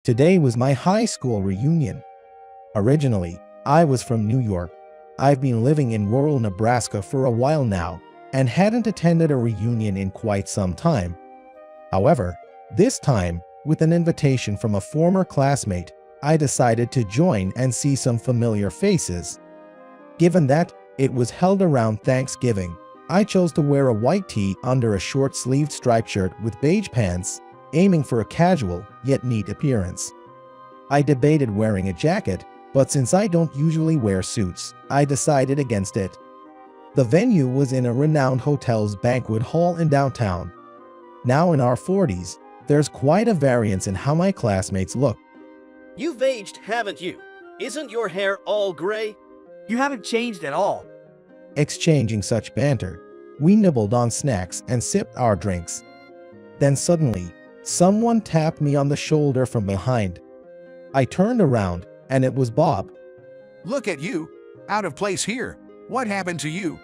Today was my high school reunion. Originally, I was from New York. I've been living in rural Nebraska for a while now and hadn't attended a reunion in quite some time. However, this time, with an invitation from a former classmate, I decided to join and see some familiar faces. Given that it was held around Thanksgiving, I chose to wear a white tee under a short-sleeved striped shirt with beige pants, aiming for a casual yet neat appearance. I debated wearing a jacket, but since I don't usually wear suits, I decided against it. The venue was in a renowned hotel's banquet hall in downtown. Now in our 40s, there's quite a variance in how my classmates look. You've aged, haven't you? Isn't your hair all gray? You haven't changed at all. Exchanging such banter, we nibbled on snacks and sipped our drinks. Then suddenly, someone tapped me on the shoulder from behind. I turned around, and it was Bob. Look at you, out of place here. What happened to you?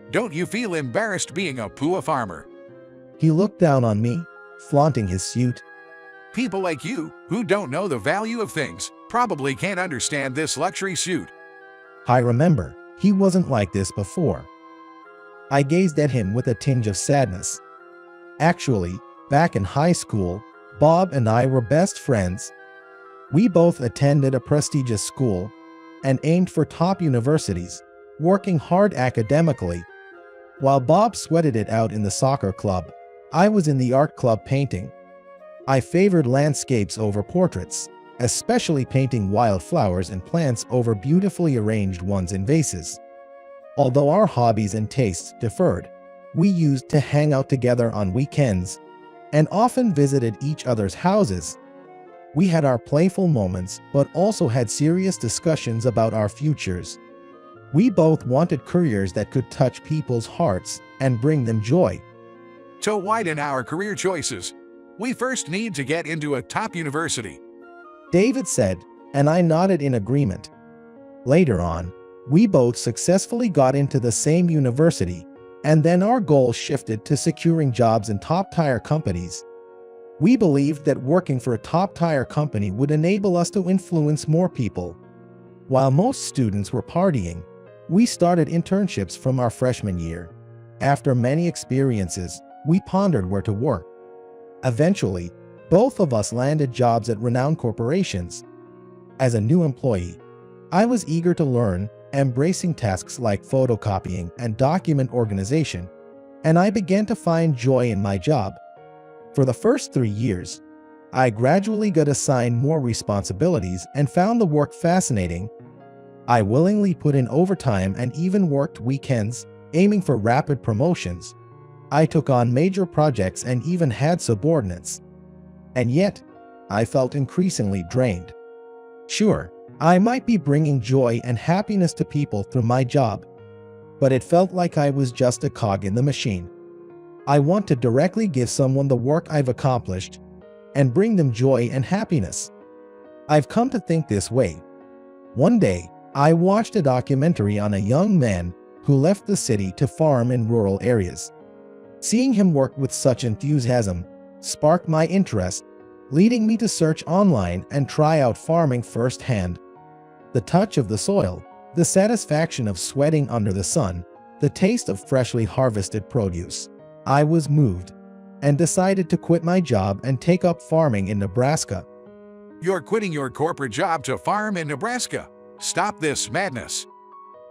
Don't you feel embarrassed being a poor farmer? He looked down on me, flaunting his suit. People like you, who don't know the value of things, probably can't understand this luxury suit. I remember, he wasn't like this before. I gazed at him with a tinge of sadness. Actually, back in high school, Bob and I were best friends. We both attended a prestigious school and aimed for top universities, working hard academically. While Bob sweated it out in the soccer club, I was in the art club painting. I favored landscapes over portraits, especially painting wildflowers and plants over beautifully arranged ones in vases. Although our hobbies and tastes differed, we used to hang out together on weekends and often visited each other's houses. We had our playful moments, but also had serious discussions about our futures. We both wanted careers that could touch people's hearts and bring them joy. To widen our career choices, we first need to get into a top university. David said, and I nodded in agreement. Later on, we both successfully got into the same university, and then our goals shifted to securing jobs in top-tier companies. We believed that working for a top-tier company would enable us to influence more people. While most students were partying, we started internships from our freshman year. After many experiences, we pondered where to work. Eventually, both of us landed jobs at renowned corporations. As a new employee, I was eager to learn, embracing tasks like photocopying and document organization, and I began to find joy in my job. For the first 3 years, I gradually got assigned more responsibilities and found the work fascinating. I willingly put in overtime and even worked weekends, aiming for rapid promotions. I took on major projects and even had subordinates. And yet, I felt increasingly drained. Sure, I might be bringing joy and happiness to people through my job, but it felt like I was just a cog in the machine. I want to directly give someone the work I've accomplished and bring them joy and happiness. I've come to think this way. One day, I watched a documentary on a young man who left the city to farm in rural areas. Seeing him work with such enthusiasm sparked my interest, leading me to search online and try out farming firsthand. The touch of the soil, the satisfaction of sweating under the sun, the taste of freshly harvested produce. I was moved and decided to quit my job and take up farming in Nebraska. You're quitting your corporate job to farm in Nebraska. Stop this madness.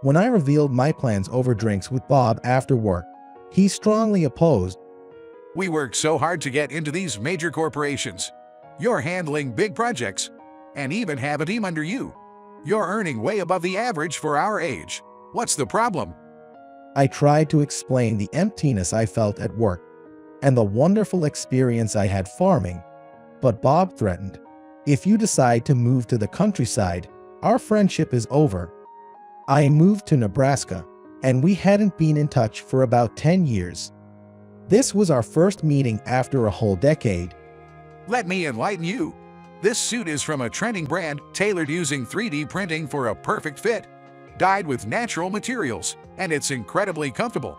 When I revealed my plans over drinks with Bob after work, he strongly opposed. We worked so hard to get into these major corporations. You're handling big projects and even have a team under you. You're earning way above the average for our age. What's the problem? I tried to explain the emptiness I felt at work and the wonderful experience I had farming, but Bob threatened, "If you decide to move to the countryside, our friendship is over." I moved to Nebraska, and we hadn't been in touch for about 10 years. This was our first meeting after a whole decade. Let me enlighten you. This suit is from a trending brand, tailored using 3D printing for a perfect fit, dyed with natural materials, and it's incredibly comfortable.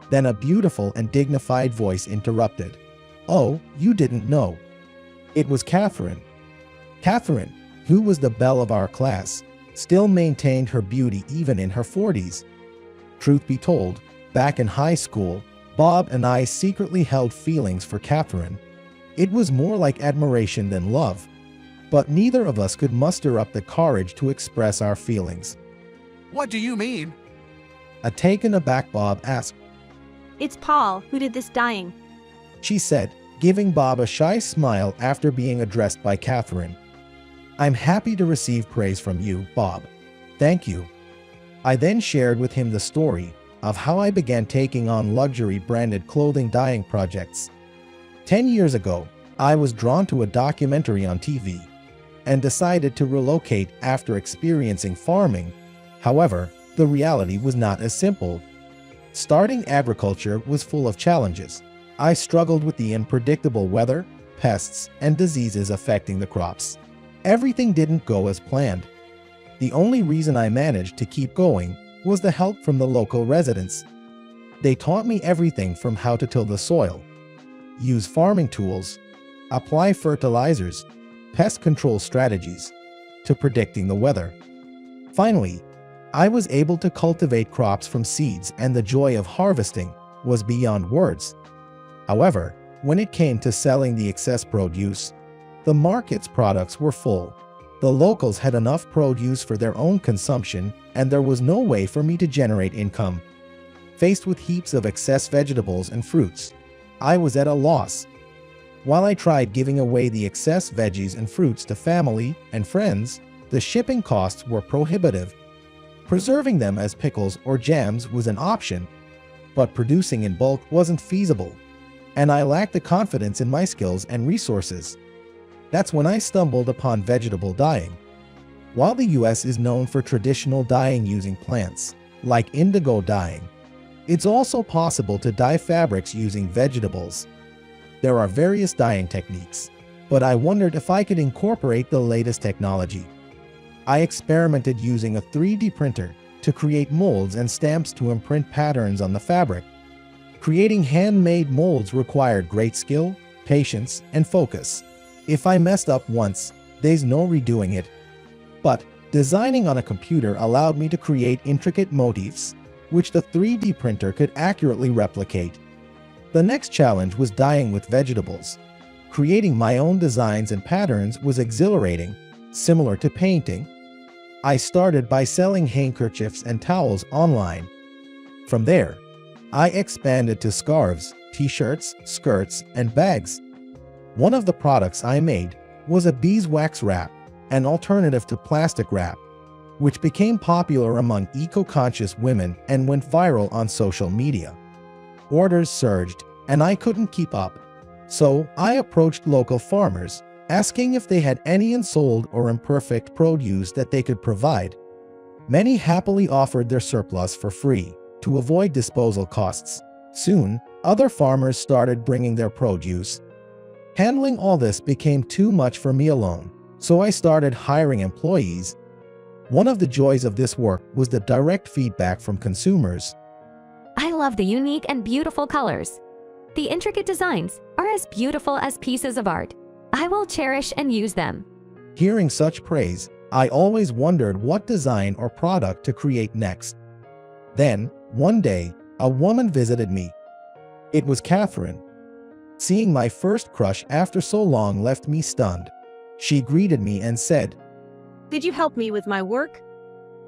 Then a beautiful and dignified voice interrupted. "Oh, you didn't know." It was Catherine, Catherine, who was the belle of our class, still maintained her beauty even in her 40s. Truth be told, back in high school, Bob and I secretly held feelings for Catherine. It was more like admiration than love, but neither of us could muster up the courage to express our feelings. What do you mean? A taken aback Bob asked. It's Paul who did this dyeing. She said, giving Bob a shy smile after being addressed by Catherine. I'm happy to receive praise from you, Bob. Thank you. I then shared with him the story of how I began taking on luxury branded clothing dyeing projects. 10 years ago, I was drawn to a documentary on TV and decided to relocate after experiencing farming. However, the reality was not as simple. Starting agriculture was full of challenges. I struggled with the unpredictable weather, pests, and diseases affecting the crops. Everything didn't go as planned. The only reason I managed to keep going was the help from the local residents. They taught me everything from how to till the soil, use farming tools, apply fertilizers, pest control strategies, to predicting the weather. Finally, I was able to cultivate crops from seeds, and the joy of harvesting was beyond words. However, when it came to selling the excess produce, the market's products were full. The locals had enough produce for their own consumption, and there was no way for me to generate income. Faced with heaps of excess vegetables and fruits, I was at a loss. While I tried giving away the excess veggies and fruits to family and friends, the shipping costs were prohibitive. Preserving them as pickles or jams was an option, but producing in bulk wasn't feasible, and I lacked the confidence in my skills and resources. That's when I stumbled upon vegetable dyeing. While the US is known for traditional dyeing using plants, like indigo dyeing, it's also possible to dye fabrics using vegetables. There are various dyeing techniques, but I wondered if I could incorporate the latest technology. I experimented using a 3D printer to create molds and stamps to imprint patterns on the fabric. Creating handmade molds required great skill, patience, and focus. If I messed up once, there's no redoing it. But designing on a computer allowed me to create intricate motifs, which the 3D printer could accurately replicate. The next challenge was dyeing with vegetables. Creating my own designs and patterns was exhilarating, similar to painting. I started by selling handkerchiefs and towels online. From there, I expanded to scarves, t-shirts, skirts, and bags. One of the products I made was a beeswax wrap, an alternative to plastic wrap, which became popular among eco-conscious women and went viral on social media. Orders surged, and I couldn't keep up. So I approached local farmers, asking if they had any unsold or imperfect produce that they could provide. Many happily offered their surplus for free to avoid disposal costs. Soon, other farmers started bringing their produce. Handling all this became too much for me alone, so I started hiring employees. One of the joys of this work was the direct feedback from consumers. I love the unique and beautiful colors. The intricate designs are as beautiful as pieces of art. I will cherish and use them. Hearing such praise, I always wondered what design or product to create next. Then, one day, a woman visited me. It was Catherine. Seeing my first crush after so long left me stunned. She greeted me and said, Did you help me with my work?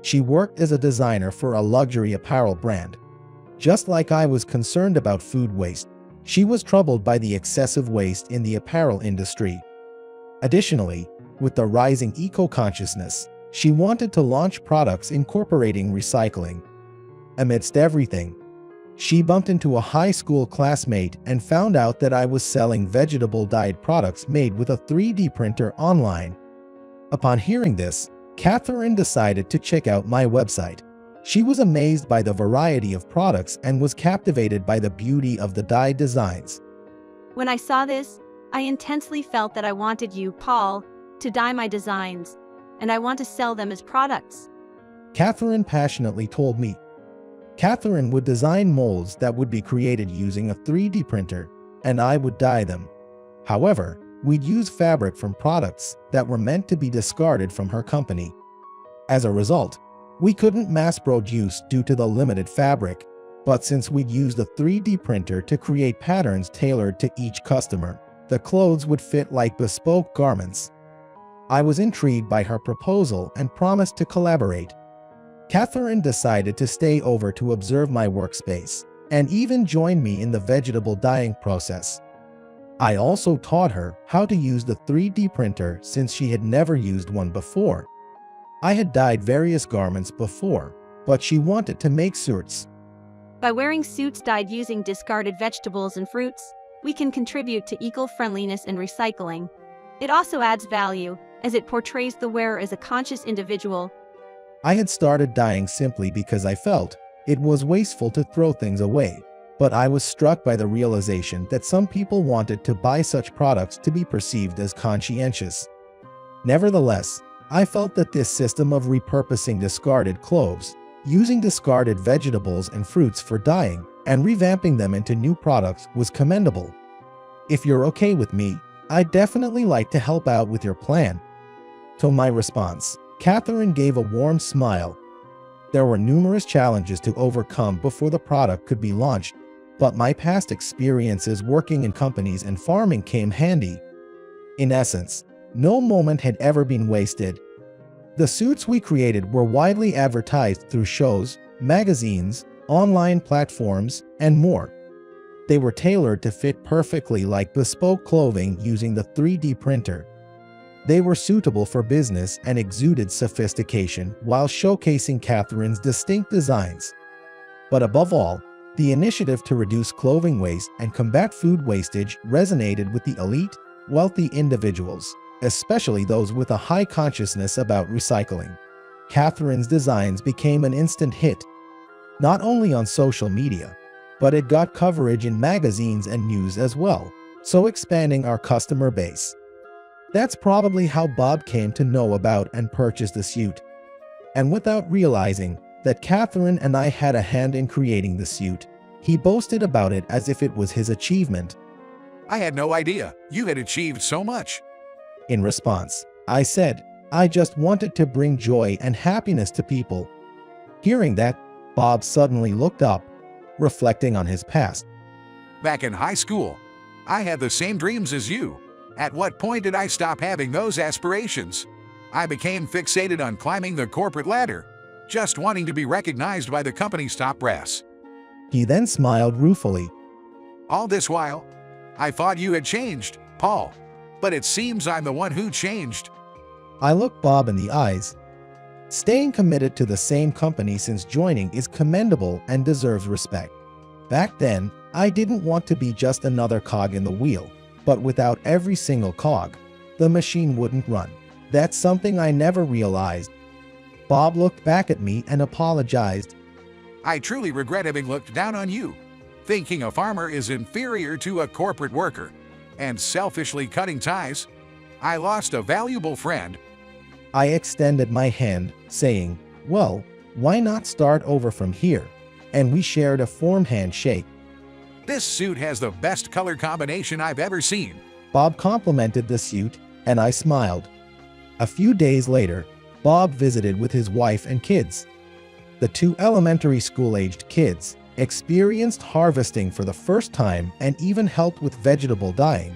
She worked as a designer for a luxury apparel brand. Just like I was concerned about food waste, she was troubled by the excessive waste in the apparel industry. Additionally, with the rising eco-consciousness, she wanted to launch products incorporating recycling. Amidst everything, she bumped into a high school classmate and found out that I was selling vegetable-dyed products made with a 3D printer online. Upon hearing this, Catherine decided to check out my website. She was amazed by the variety of products and was captivated by the beauty of the dyed designs. When I saw this, I intensely felt that I wanted you, Paul, to dye my designs, and I want to sell them as products. Catherine passionately told me. Catherine would design molds that would be created using a 3D printer, and I would dye them. However, we'd use fabric from products that were meant to be discarded from her company. As a result, we couldn't mass produce due to the limited fabric, but since we'd used a 3D printer to create patterns tailored to each customer, the clothes would fit like bespoke garments. I was intrigued by her proposal and promised to collaborate. Catherine decided to stay over to observe my workspace and even join me in the vegetable dyeing process. I also taught her how to use the 3D printer since she had never used one before. I had dyed various garments before, but she wanted to make suits. By wearing suits dyed using discarded vegetables and fruits, we can contribute to eco-friendliness and recycling. It also adds value, as it portrays the wearer as a conscious individual. I had started dyeing simply because I felt it was wasteful to throw things away, but I was struck by the realization that some people wanted to buy such products to be perceived as conscientious. Nevertheless, I felt that this system of repurposing discarded clothes, using discarded vegetables and fruits for dyeing, and revamping them into new products was commendable. If you're okay with me, I'd definitely like to help out with your plan. To my response, Catherine gave a warm smile. There were numerous challenges to overcome before the product could be launched, but my past experiences working in companies and farming came handy. In essence, no moment had ever been wasted. The suits we created were widely advertised through shows, magazines, online platforms, and more. They were tailored to fit perfectly like bespoke clothing using the 3D printer. They were suitable for business and exuded sophistication while showcasing Catherine's distinct designs. But above all, the initiative to reduce clothing waste and combat food wastage resonated with the elite, wealthy individuals, especially those with a high consciousness about recycling. Catherine's designs became an instant hit, not only on social media, but it got coverage in magazines and news as well, so expanding our customer base. That's probably how Bob came to know about and purchase the suit. And without realizing that Catherine and I had a hand in creating the suit, he boasted about it as if it was his achievement. I had no idea you had achieved so much. In response, I said, I just wanted to bring joy and happiness to people. Hearing that, Bob suddenly looked up, reflecting on his past. Back in high school, I had the same dreams as you. At what point did I stop having those aspirations? I became fixated on climbing the corporate ladder, just wanting to be recognized by the company's top brass. He then smiled ruefully. All this while, I thought you had changed, Paul. But it seems I'm the one who changed. I looked Bob in the eyes. Staying committed to the same company since joining is commendable and deserves respect. Back then, I didn't want to be just another cog in the wheel, but without every single cog, the machine wouldn't run. That's something I never realized. Bob looked back at me and apologized. I truly regret having looked down on you, thinking a farmer is inferior to a corporate worker, and selfishly cutting ties. I lost a valuable friend. I extended my hand, saying, well, why not start over from here? And we shared a warm handshake. This suit has the best color combination I've ever seen. Bob complimented the suit, and I smiled. A few days later, Bob visited with his wife and kids. The two elementary school-aged kids experienced harvesting for the first time and even helped with vegetable dyeing.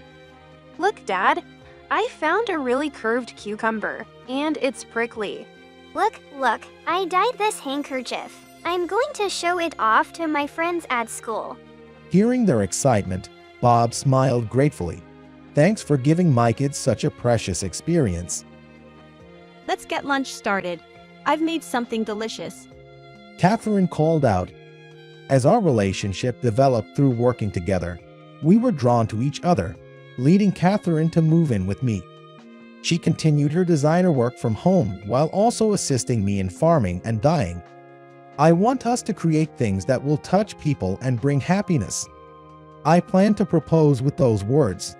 Look, Dad, I found a really curved cucumber, and it's prickly. Look, I dyed this handkerchief. I'm going to show it off to my friends at school. Hearing their excitement, Bob smiled gratefully. Thanks for giving my kids such a precious experience. Let's get lunch started. I've made something delicious. Catherine called out. As our relationship developed through working together, we were drawn to each other, leading Catherine to move in with me. She continued her designer work from home while also assisting me in farming and dyeing. I want us to create things that will touch people and bring happiness. I plan to propose with those words.